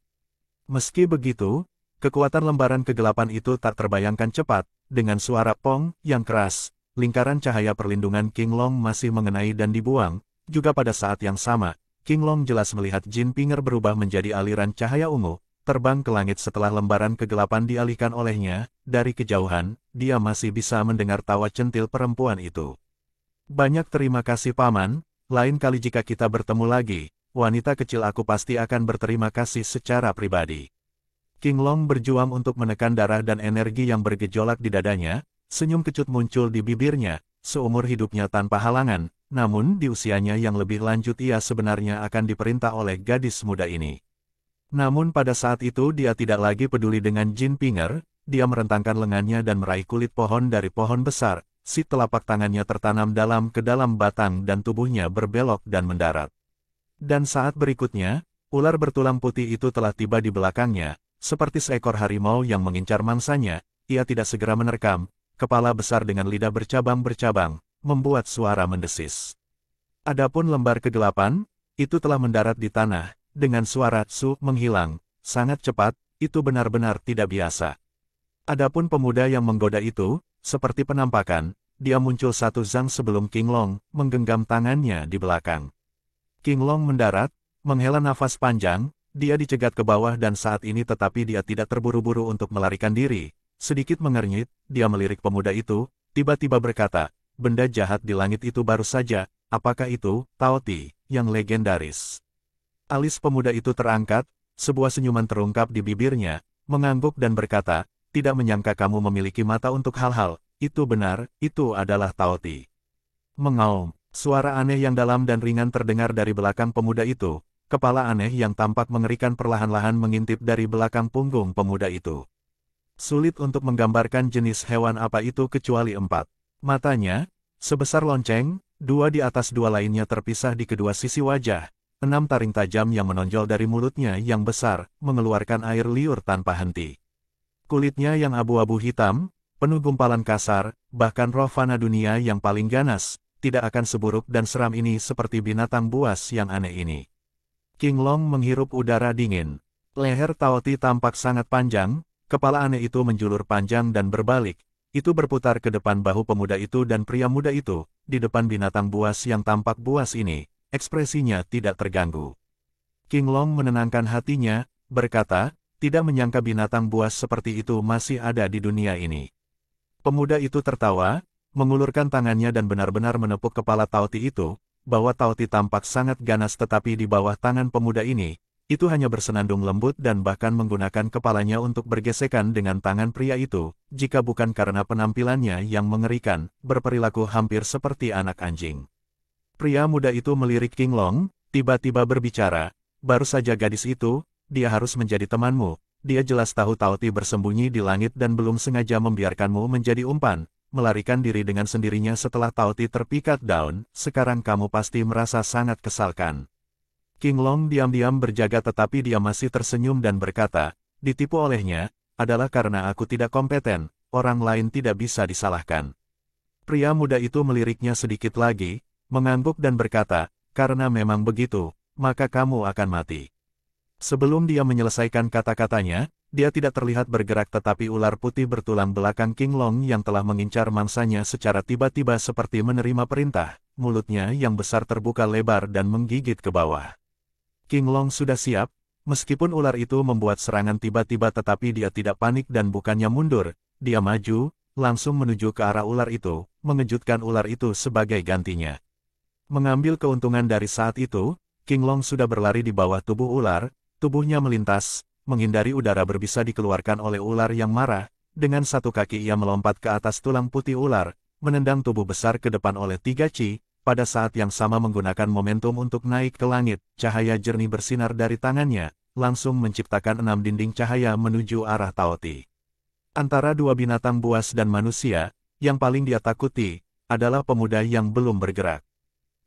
Meski begitu, kekuatan lembaran kegelapan itu tak terbayangkan cepat, dengan suara pong yang keras, lingkaran cahaya perlindungan King Long masih mengenai dan dibuang, juga pada saat yang sama, King Long jelas melihat Jin Pinger berubah menjadi aliran cahaya ungu, terbang ke langit setelah lembaran kegelapan dialihkan olehnya, dari kejauhan, dia masih bisa mendengar tawa centil perempuan itu. "Banyak terima kasih Paman. Lain kali jika kita bertemu lagi, wanita kecil aku pasti akan berterima kasih secara pribadi." King Long berjuang untuk menekan darah dan energi yang bergejolak di dadanya, senyum kecut muncul di bibirnya, seumur hidupnya tanpa halangan, namun di usianya yang lebih lanjut ia sebenarnya akan diperintah oleh gadis muda ini. Namun pada saat itu dia tidak lagi peduli dengan Jin Pinger, dia merentangkan lengannya dan meraih kulit pohon dari pohon besar. Si telapak tangannya tertanam ke dalam batang dan tubuhnya berbelok dan mendarat. Dan saat berikutnya, ular bertulang putih itu telah tiba di belakangnya, seperti seekor harimau yang mengincar mangsanya, ia tidak segera menerkam, kepala besar dengan lidah bercabang-bercabang, membuat suara mendesis. Adapun lembar kegelapan, itu telah mendarat di tanah, dengan suara su menghilang, sangat cepat, itu benar-benar tidak biasa. Adapun pemuda yang menggoda itu, seperti penampakan, dia muncul satu zang sebelum King Long menggenggam tangannya di belakang. King Long mendarat, menghela nafas panjang, dia dicegat ke bawah dan saat ini tetapi dia tidak terburu-buru untuk melarikan diri. Sedikit mengernyit, dia melirik pemuda itu, tiba-tiba berkata, benda jahat di langit itu baru saja, apakah itu, Taoti, yang legendaris? Alis pemuda itu terangkat, sebuah senyuman terungkap di bibirnya, mengangguk dan berkata, tidak menyangka kamu memiliki mata untuk hal-hal, itu benar, itu adalah Taoti. Mengaum, suara aneh yang dalam dan ringan terdengar dari belakang pemuda itu, kepala aneh yang tampak mengerikan perlahan-lahan mengintip dari belakang punggung pemuda itu. Sulit untuk menggambarkan jenis hewan apa itu kecuali 4 matanya, sebesar lonceng, 2 di atas 2 lainnya terpisah di kedua sisi wajah, 6 taring tajam yang menonjol dari mulutnya yang besar, mengeluarkan air liur tanpa henti. Kulitnya yang abu-abu hitam, penuh gumpalan kasar, bahkan roh fana dunia yang paling ganas, tidak akan seburuk dan seram ini seperti binatang buas yang aneh ini. King Long menghirup udara dingin. Leher Taoti tampak sangat panjang, kepala aneh itu menjulur panjang dan berbalik, itu berputar ke depan bahu pemuda itu dan pria muda itu, di depan binatang buas yang tampak buas ini, ekspresinya tidak terganggu. King Long menenangkan hatinya, berkata, tidak menyangka binatang buas seperti itu masih ada di dunia ini. Pemuda itu tertawa, mengulurkan tangannya dan benar-benar menepuk kepala Taoti itu, bahwa Taoti tampak sangat ganas tetapi di bawah tangan pemuda ini, itu hanya bersenandung lembut dan bahkan menggunakan kepalanya untuk bergesekan dengan tangan pria itu, jika bukan karena penampilannya yang mengerikan, berperilaku hampir seperti anak anjing. Pria muda itu melirik King Long, tiba-tiba berbicara, baru saja gadis itu, dia harus menjadi temanmu, dia jelas tahu Taoti bersembunyi di langit dan belum sengaja membiarkanmu menjadi umpan, melarikan diri dengan sendirinya setelah Taoti terpikat daun, sekarang kamu pasti merasa sangat kesalkan. King Long diam-diam berjaga tetapi dia masih tersenyum dan berkata, ditipu olehnya, adalah karena aku tidak kompeten, orang lain tidak bisa disalahkan. Pria muda itu meliriknya sedikit lagi, mengangguk dan berkata, karena memang begitu, maka kamu akan mati. Sebelum dia menyelesaikan kata-katanya, dia tidak terlihat bergerak tetapi ular putih bertulang belakang King Long yang telah mengincar mangsanya secara tiba-tiba seperti menerima perintah, mulutnya yang besar terbuka lebar dan menggigit ke bawah. King Long sudah siap, meskipun ular itu membuat serangan tiba-tiba tetapi dia tidak panik dan bukannya mundur, dia maju, langsung menuju ke arah ular itu, mengejutkan ular itu sebagai gantinya. Mengambil keuntungan dari saat itu, King Long sudah berlari di bawah tubuh ular, tubuhnya melintas, menghindari udara berbisa dikeluarkan oleh ular yang marah, dengan satu kaki ia melompat ke atas tulang putih ular, menendang tubuh besar ke depan oleh 3 Ci, pada saat yang sama menggunakan momentum untuk naik ke langit, cahaya jernih bersinar dari tangannya, langsung menciptakan 6 dinding cahaya menuju arah Taoti. Antara dua binatang buas dan manusia, yang paling dia takuti, adalah pemuda yang belum bergerak.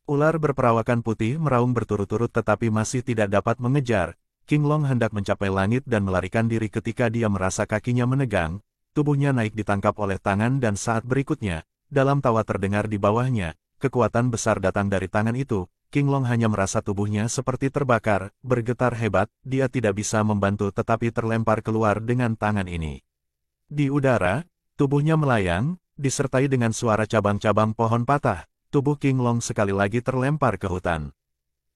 Ular berperawakan putih meraung berturut-turut tetapi masih tidak dapat mengejar. King Long hendak mencapai langit dan melarikan diri ketika dia merasa kakinya menegang, tubuhnya naik ditangkap oleh tangan dan saat berikutnya, dalam tawa terdengar di bawahnya, kekuatan besar datang dari tangan itu, King Long hanya merasa tubuhnya seperti terbakar, bergetar hebat, dia tidak bisa membantu tetapi terlempar keluar dengan tangan ini. Di udara, tubuhnya melayang, disertai dengan suara cabang-cabang pohon patah, tubuh King Long sekali lagi terlempar ke hutan.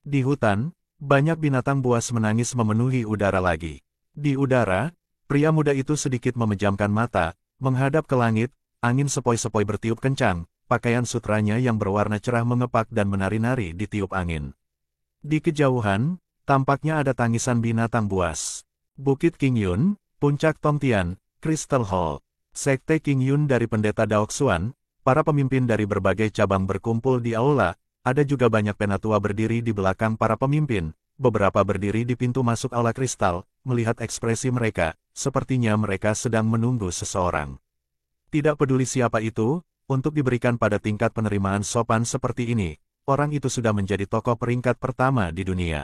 Di hutan, banyak binatang buas menangis memenuhi udara lagi. Di udara, pria muda itu sedikit memejamkan mata, menghadap ke langit, angin sepoi-sepoi bertiup kencang, pakaian sutranya yang berwarna cerah mengepak dan menari-nari di tiup angin. Di kejauhan, tampaknya ada tangisan binatang buas. Bukit King Yun, Puncak Tongtian, Crystal Hall, Sekte King Yun dari Pendeta Daoxuan, para pemimpin dari berbagai cabang berkumpul di aula. Ada juga banyak penatua berdiri di belakang para pemimpin, beberapa berdiri di pintu masuk aula kristal, melihat ekspresi mereka, sepertinya mereka sedang menunggu seseorang. Tidak peduli siapa itu, untuk diberikan pada tingkat penerimaan sopan seperti ini, orang itu sudah menjadi tokoh peringkat pertama di dunia.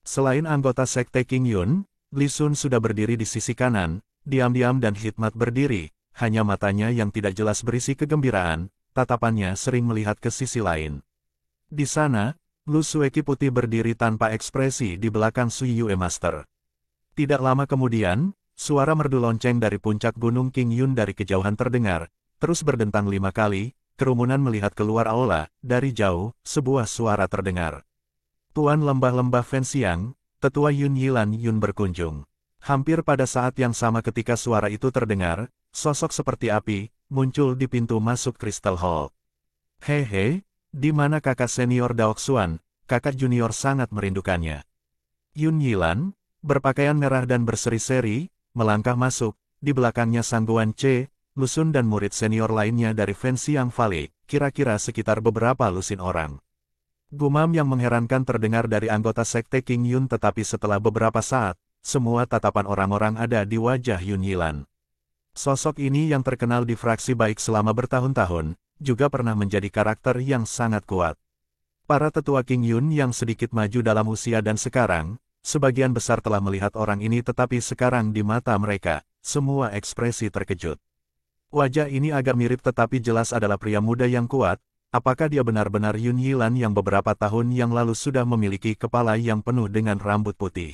Selain anggota Sekte King Yun, Li Sun sudah berdiri di sisi kanan, diam-diam dan hikmat berdiri, hanya matanya yang tidak jelas berisi kegembiraan, tatapannya sering melihat ke sisi lain. Di sana, Lu Sueki putih berdiri tanpa ekspresi di belakang Sui Yue Master. Tidak lama kemudian, suara merdu lonceng dari puncak gunung King Yun dari kejauhan terdengar, terus berdentang 5 kali, kerumunan melihat keluar aula, dari jauh, sebuah suara terdengar. Tuan lembah-lembah Fenxiang, tetua Yun Yilan Yun berkunjung. Hampir pada saat yang sama ketika suara itu terdengar, sosok seperti api, muncul di pintu masuk Crystal Hall. Hehe, di mana kakak senior Daoxuan? Kakak junior sangat merindukannya. Yun Yilan, berpakaian merah dan berseri-seri, melangkah masuk, di belakangnya Sang Guan Che, Lusun dan murid senior lainnya dari Fanxiang Valley, kira-kira sekitar beberapa lusin orang. Gumam yang mengherankan terdengar dari anggota sekte King Yun, tetapi setelah beberapa saat, semua tatapan orang-orang ada di wajah Yun Yilan. Sosok ini yang terkenal di fraksi baik selama bertahun-tahun, juga pernah menjadi karakter yang sangat kuat. Para tetua King Yun yang sedikit maju dalam usia dan sekarang, sebagian besar telah melihat orang ini, tetapi sekarang di mata mereka, semua ekspresi terkejut. Wajah ini agak mirip tetapi jelas adalah pria muda yang kuat. Apakah dia benar-benar Yun Yilan yang beberapa tahun yang lalu sudah memiliki kepala yang penuh dengan rambut putih?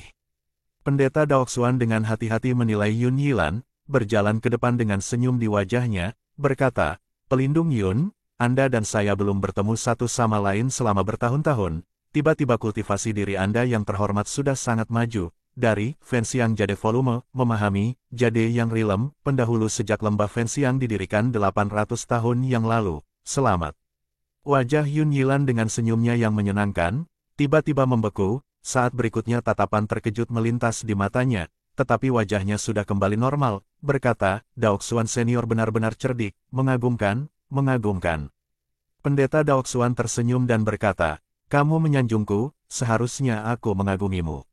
Pendeta Daoxuan dengan hati-hati menilai Yun Yilan, berjalan ke depan dengan senyum di wajahnya, berkata, "Pelindung Yun, Anda dan saya belum bertemu satu sama lain selama bertahun-tahun, tiba-tiba kultivasi diri Anda yang terhormat sudah sangat maju, dari Fanxiang Jade Volume, memahami, Jade yang Rilem, pendahulu sejak lembah Fanxiang didirikan 800 tahun yang lalu, selamat." Wajah Yun Yilan dengan senyumnya yang menyenangkan, tiba-tiba membeku, saat berikutnya tatapan terkejut melintas di matanya, tetapi wajahnya sudah kembali normal, berkata, "Daoxuan senior benar-benar cerdik, mengagumkan, mengagumkan." Pendeta Daoxuan tersenyum dan berkata, "Kamu menyanjungku, seharusnya aku mengagumimu."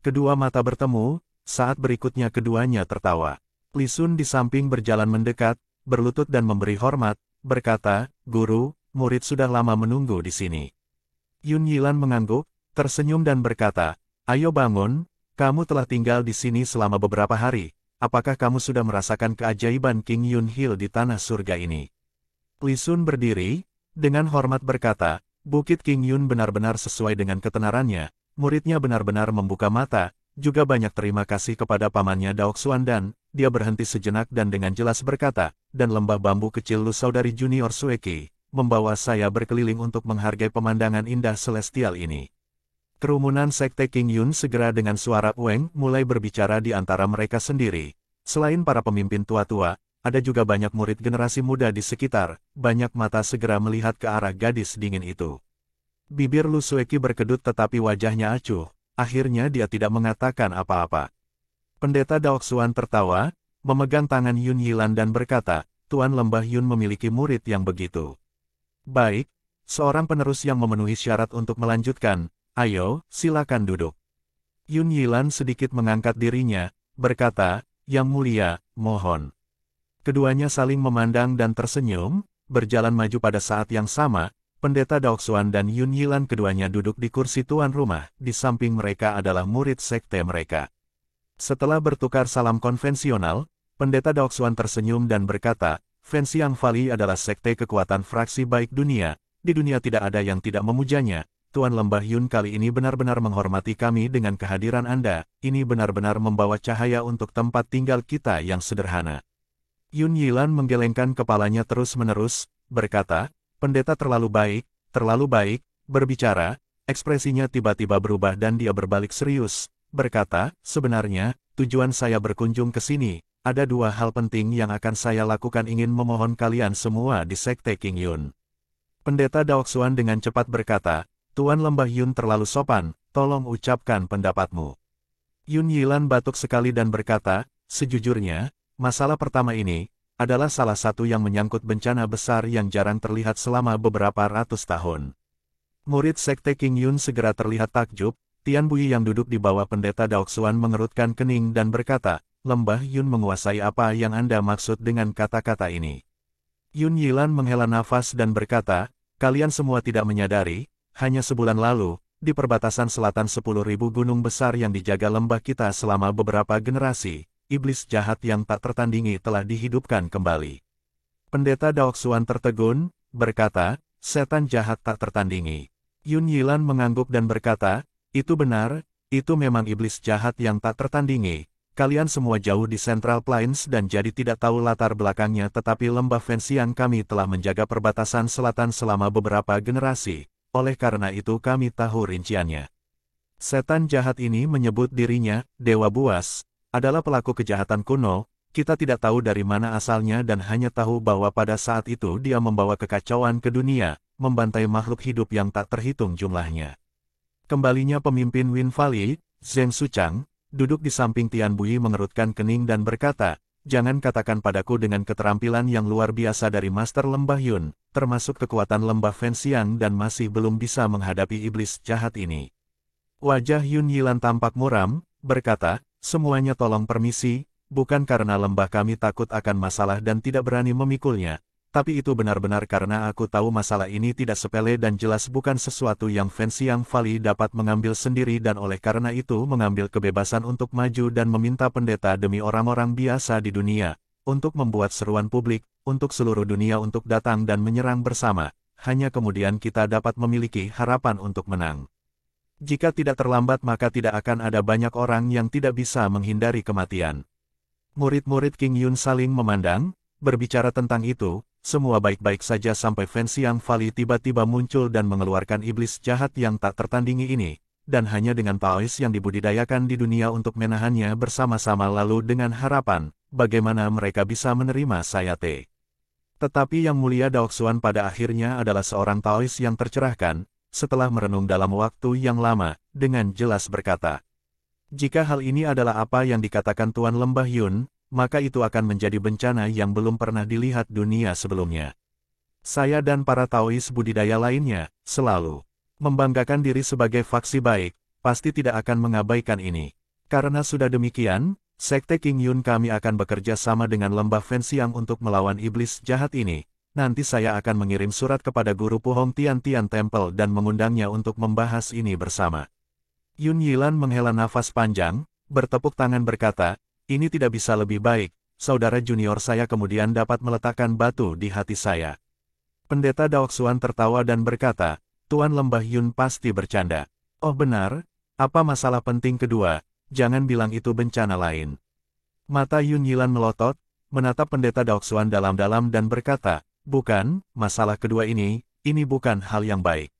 Kedua mata bertemu, saat berikutnya keduanya tertawa. Li Sun di samping berjalan mendekat, berlutut dan memberi hormat, berkata, "Guru, murid sudah lama menunggu di sini." Yun Yilan mengangguk, tersenyum dan berkata, "Ayo bangun, kamu telah tinggal di sini selama beberapa hari, apakah kamu sudah merasakan keajaiban King Yun Hill di tanah surga ini?" Li Sun berdiri, dengan hormat berkata, "Bukit King Yun benar-benar sesuai dengan ketenarannya, muridnya benar-benar membuka mata, juga banyak terima kasih kepada pamannya Daoxuan." Dan, dia berhenti sejenak dan dengan jelas berkata, "Dan lembah bambu kecil Lu saudari junior Sueki, membawa saya berkeliling untuk menghargai pemandangan indah celestial ini." Kerumunan sekte King Yun segera dengan suara Weng mulai berbicara di antara mereka sendiri. Selain para pemimpin tua-tua, ada juga banyak murid generasi muda di sekitar, banyak mata segera melihat ke arah gadis dingin itu. Bibir Lu Sueki berkedut tetapi wajahnya acuh, akhirnya dia tidak mengatakan apa-apa. Pendeta Daoxuan tertawa, memegang tangan Yun Yilan dan berkata, "Tuan Lembah Yun memiliki murid yang begitu baik, seorang penerus yang memenuhi syarat untuk melanjutkan. Ayo, silakan duduk." Yun Yilan sedikit mengangkat dirinya, berkata, "Yang mulia, mohon." Keduanya saling memandang dan tersenyum, berjalan maju pada saat yang sama. Pendeta Daoxuan dan Yun Yilan keduanya duduk di kursi tuan rumah, di samping mereka adalah murid sekte mereka. Setelah bertukar salam konvensional, Pendeta Daoxuan tersenyum dan berkata, "Fanxiang Valley adalah sekte kekuatan fraksi baik dunia, di dunia tidak ada yang tidak memujanya. Tuan Lembah Yun kali ini benar-benar menghormati kami dengan kehadiran Anda, ini benar-benar membawa cahaya untuk tempat tinggal kita yang sederhana." Yun Yilan menggelengkan kepalanya terus-menerus, berkata, "Pendeta terlalu baik, berbicara." Ekspresinya tiba-tiba berubah dan dia berbalik serius, berkata, "Sebenarnya, tujuan saya berkunjung ke sini, ada dua hal penting yang akan saya lakukan, ingin memohon kalian semua di sekte King Yun." Pendeta Daoxuan dengan cepat berkata, "Tuan Lembah Yun terlalu sopan, tolong ucapkan pendapatmu." Yun Yilan batuk sekali dan berkata, "Sejujurnya, masalah pertama ini adalah salah satu yang menyangkut bencana besar yang jarang terlihat selama beberapa ratus tahun." Murid sekte King Yun segera terlihat takjub. Tian Bui yang duduk di bawah Pendeta Daoxuan mengerutkan kening dan berkata, "Lembah Yun menguasai apa yang Anda maksud dengan kata-kata ini?" Yun Yilan menghela nafas dan berkata, "Kalian semua tidak menyadari, hanya sebulan lalu, di perbatasan selatan 10.000 gunung besar yang dijaga lembah kita selama beberapa generasi, iblis jahat yang tak tertandingi telah dihidupkan kembali." Pendeta Daoxuan tertegun, berkata, "Setan jahat tak tertandingi." Yun Yilan mengangguk dan berkata, "Itu benar, itu memang iblis jahat yang tak tertandingi. Kalian semua jauh di Central Plains dan jadi tidak tahu latar belakangnya, tetapi lembah Fanxiang kami telah menjaga perbatasan selatan selama beberapa generasi. Oleh karena itu kami tahu rinciannya. Setan jahat ini menyebut dirinya Dewa Buas, adalah pelaku kejahatan kuno, kita tidak tahu dari mana asalnya dan hanya tahu bahwa pada saat itu dia membawa kekacauan ke dunia, membantai makhluk hidup yang tak terhitung jumlahnya. Kembalinya pemimpin Wind Valley, Zheng Suchang, duduk di samping Tian Bui mengerutkan kening dan berkata, "Jangan katakan padaku dengan keterampilan yang luar biasa dari Master Lembah Yun, termasuk kekuatan Lembah Fenxiang dan masih belum bisa menghadapi iblis jahat ini." Wajah Yun Yilan tampak muram, berkata, "Semuanya tolong permisi, bukan karena lembah kami takut akan masalah dan tidak berani memikulnya, tapi itu benar-benar karena aku tahu masalah ini tidak sepele dan jelas bukan sesuatu yang Fenxiang Valley dapat mengambil sendiri dan oleh karena itu mengambil kebebasan untuk maju dan meminta pendeta demi orang-orang biasa di dunia, untuk membuat seruan publik, untuk seluruh dunia untuk datang dan menyerang bersama, hanya kemudian kita dapat memiliki harapan untuk menang. Jika tidak terlambat maka tidak akan ada banyak orang yang tidak bisa menghindari kematian." Murid-murid King Yun saling memandang, berbicara tentang itu, semua baik-baik saja sampai Fenxiang Valley tiba-tiba muncul dan mengeluarkan iblis jahat yang tak tertandingi ini, dan hanya dengan Taois yang dibudidayakan di dunia untuk menahannya bersama-sama lalu dengan harapan, bagaimana mereka bisa menerima Sayate. Tetapi Yang Mulia Daoxuan pada akhirnya adalah seorang Taois yang tercerahkan, setelah merenung dalam waktu yang lama, dengan jelas berkata, "Jika hal ini adalah apa yang dikatakan Tuan Lembah Yun, maka itu akan menjadi bencana yang belum pernah dilihat dunia sebelumnya. Saya dan para Taois budidaya lainnya, selalu membanggakan diri sebagai faksi baik, pasti tidak akan mengabaikan ini. Karena sudah demikian, Sekte King Yun kami akan bekerja sama dengan Lembah Fenxiang untuk melawan iblis jahat ini. Nanti saya akan mengirim surat kepada Guru Puhong Tian Tian Temple dan mengundangnya untuk membahas ini bersama." Yun Yilan menghela nafas panjang, bertepuk tangan berkata, "Ini tidak bisa lebih baik, saudara junior saya kemudian dapat meletakkan batu di hati saya." Pendeta Daoxuan tertawa dan berkata, "Tuan Lembah Yun pasti bercanda. Oh benar, apa masalah penting kedua, jangan bilang itu bencana lain." Mata Yun Yilan melotot, menatap pendeta Daoxuan dalam-dalam dan berkata, "Bukan, masalah kedua ini bukan hal yang baik."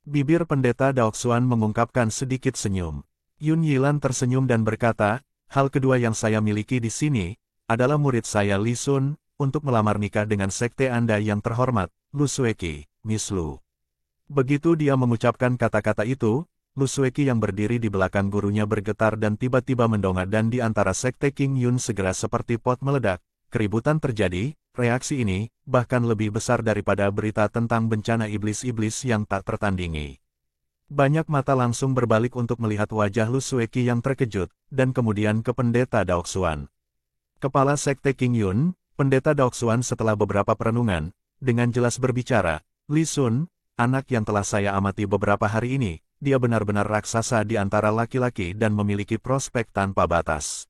Bibir pendeta Daoxuan mengungkapkan sedikit senyum. Yun Yilan tersenyum dan berkata, "Hal kedua yang saya miliki di sini, adalah murid saya Li Sun, untuk melamar nikah dengan sekte Anda yang terhormat, Lu Sueki, Miss Lu." Begitu dia mengucapkan kata-kata itu, Lu Sueki yang berdiri di belakang gurunya bergetar dan tiba-tiba mendongak dan di antara sekte King Yun segera seperti pot meledak, keributan terjadi. Reaksi ini, bahkan lebih besar daripada berita tentang bencana iblis-iblis yang tak tertandingi. Banyak mata langsung berbalik untuk melihat wajah Lu Sueki yang terkejut, dan kemudian ke pendeta Daoxuan. Kepala Sekte King Yun, pendeta Daoxuan setelah beberapa perenungan, dengan jelas berbicara, "Li Sun, anak yang telah saya amati beberapa hari ini, dia benar-benar raksasa di antara laki-laki dan memiliki prospek tanpa batas."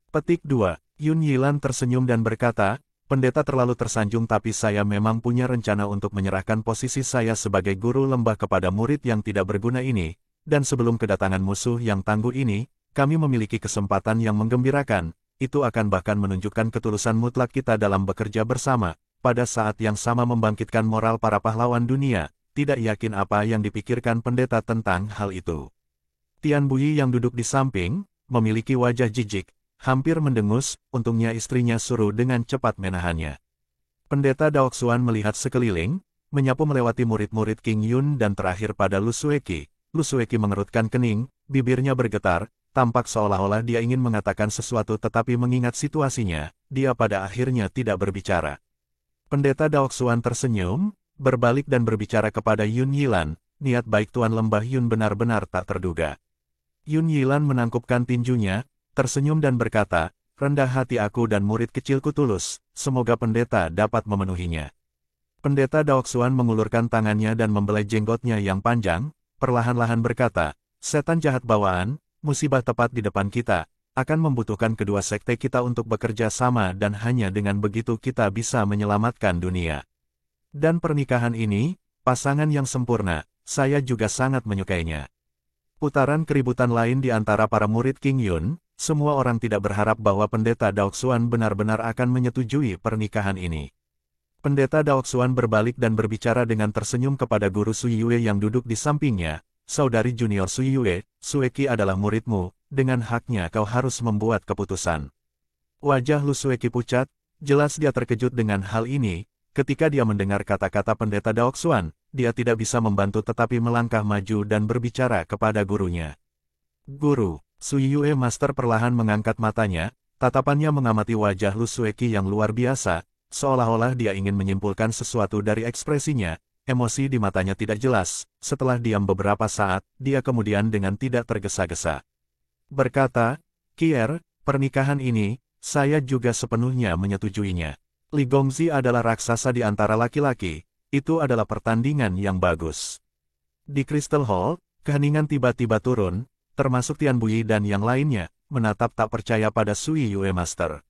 Petik 2, Yun Yilan tersenyum dan berkata, "Pendeta terlalu tersanjung tapi saya memang punya rencana untuk menyerahkan posisi saya sebagai guru lembah kepada murid yang tidak berguna ini, dan sebelum kedatangan musuh yang tangguh ini, kami memiliki kesempatan yang menggembirakan, itu akan bahkan menunjukkan ketulusan mutlak kita dalam bekerja bersama, pada saat yang sama membangkitkan moral para pahlawan dunia." Tidak yakin apa yang dipikirkan pendeta tentang hal itu. Tian Bui yang duduk di samping, memiliki wajah jijik, hampir mendengus, untungnya istrinya suruh dengan cepat menahannya. Pendeta Daoxuan melihat sekeliling, menyapu melewati murid-murid King Yun dan terakhir pada Lu Sueki. Lu Sueki mengerutkan kening, bibirnya bergetar, tampak seolah-olah dia ingin mengatakan sesuatu tetapi mengingat situasinya, dia pada akhirnya tidak berbicara. Pendeta Daoxuan tersenyum, berbalik dan berbicara kepada Yun Yilan, niat baik Tuan Lembah Yun benar-benar tak terduga. Yun Yilan menangkupkan tinjunya, tersenyum dan berkata, "Rendah hati aku dan murid kecilku tulus, semoga pendeta dapat memenuhinya." Pendeta Daoxuan mengulurkan tangannya dan membelai jenggotnya yang panjang, perlahan-lahan berkata, "Setan jahat bawaan, musibah tepat di depan kita, akan membutuhkan kedua sekte kita untuk bekerja sama dan hanya dengan begitu kita bisa menyelamatkan dunia. Dan pernikahan ini, pasangan yang sempurna, saya juga sangat menyukainya." Putaran keributan lain di antara para murid King Yun, semua orang tidak berharap bahwa pendeta Daoxuan benar-benar akan menyetujui pernikahan ini. Pendeta Daoxuan berbalik dan berbicara dengan tersenyum kepada guru Sui Yue yang duduk di sampingnya, "Saudari junior Sui Yue, Sueki adalah muridmu, dengan haknya kau harus membuat keputusan." Wajah Lu Sueki pucat, jelas dia terkejut dengan hal ini. Ketika dia mendengar kata-kata pendeta Daoxuan, dia tidak bisa membantu tetapi melangkah maju dan berbicara kepada gurunya. Guru, Sui Yue Master perlahan mengangkat matanya, tatapannya mengamati wajah Lu Sueki yang luar biasa, seolah-olah dia ingin menyimpulkan sesuatu dari ekspresinya. Emosi di matanya tidak jelas. Setelah diam beberapa saat, dia kemudian dengan tidak tergesa-gesa berkata, Kier, pernikahan ini, saya juga sepenuhnya menyetujuinya. Li Gongzi adalah raksasa di antara laki-laki, itu adalah pertandingan yang bagus. Di Crystal Hall, keheningan tiba-tiba turun, termasuk Tian Bui dan yang lainnya, menatap tak percaya pada Sui Yue Master.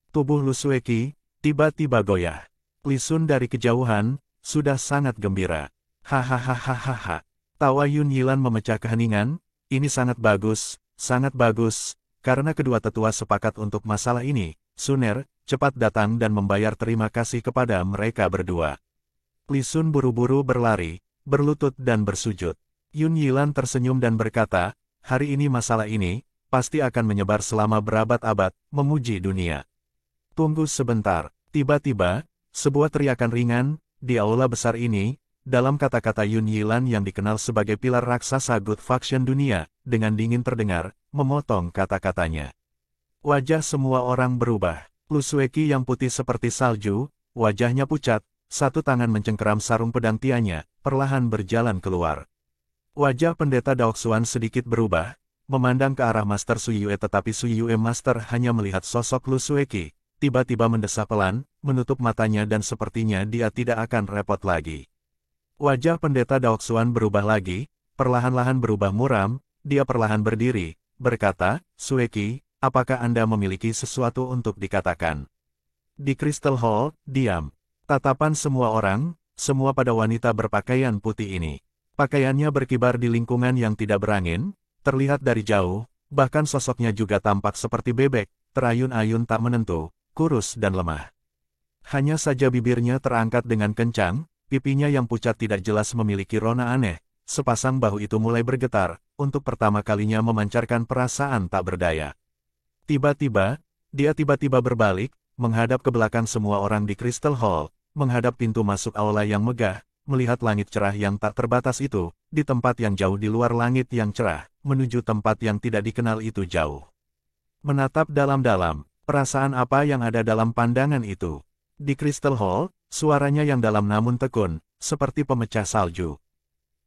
Tubuh Lu Sueki tiba-tiba goyah. Li Sun dari kejauhan, sudah sangat gembira. Hahaha. Tawa Yun Yilan memecah keheningan, ini sangat bagus, karena kedua tetua sepakat untuk masalah ini. Suner, cepat datang dan membayar terima kasih kepada mereka berdua. Li Sun buru-buru berlari, berlutut dan bersujud. Yun Yilan tersenyum dan berkata, hari ini masalah ini, pasti akan menyebar selama berabad-abad, memuji dunia. Tunggu sebentar, tiba-tiba, sebuah teriakan ringan, di aula besar ini, dalam kata-kata Yun Yilan yang dikenal sebagai pilar raksasa Good Faction dunia, dengan dingin terdengar, memotong kata-katanya. Wajah semua orang berubah. Lu Sueki yang putih seperti salju, wajahnya pucat, satu tangan mencengkeram sarung pedang tianya, perlahan berjalan keluar. Wajah pendeta Daoxuan sedikit berubah, memandang ke arah Master Sui Yue tetapi Sui Yue Master hanya melihat sosok Lu Sueki, tiba-tiba mendesah pelan, menutup matanya dan sepertinya dia tidak akan repot lagi. Wajah pendeta Daoxuan berubah lagi, perlahan-lahan berubah muram, dia perlahan berdiri, berkata, Sueki, apakah Anda memiliki sesuatu untuk dikatakan? Di Crystal Hall, diam. Tatapan semua orang, semua pada wanita berpakaian putih ini. Pakaiannya berkibar di lingkungan yang tidak berangin, terlihat dari jauh, bahkan sosoknya juga tampak seperti bebek, terayun-ayun tak menentu, kurus dan lemah. Hanya saja bibirnya terangkat dengan kencang, pipinya yang pucat tidak jelas memiliki rona aneh, sepasang bahu itu mulai bergetar, untuk pertama kalinya memancarkan perasaan tak berdaya. Tiba-tiba, dia tiba-tiba berbalik, menghadap ke belakang semua orang di Crystal Hall, menghadap pintu masuk aula yang megah, melihat langit cerah yang tak terbatas itu, di tempat yang jauh di luar langit yang cerah, menuju tempat yang tidak dikenal itu jauh. Menatap dalam-dalam, perasaan apa yang ada dalam pandangan itu? Di Crystal Hall, suaranya yang dalam namun tekun, seperti pemecah salju.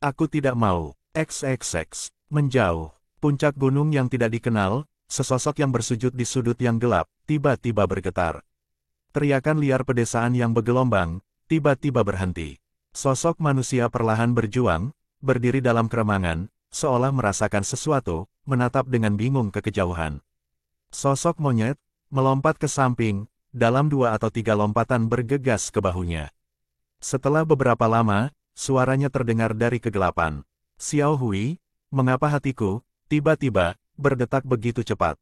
Aku tidak mau, XXX, menjauh, puncak gunung yang tidak dikenal, sesosok yang bersujud di sudut yang gelap, tiba-tiba bergetar. Teriakan liar pedesaan yang bergelombang, tiba-tiba berhenti. Sosok manusia perlahan berjuang, berdiri dalam keremangan, seolah merasakan sesuatu, menatap dengan bingung ke kejauhan. Sosok monyet, melompat ke samping, dalam 2 atau 3 lompatan bergegas ke bahunya. Setelah beberapa lama, suaranya terdengar dari kegelapan. Xiao Hui, mengapa hatiku, tiba-tiba, berdetak begitu cepat?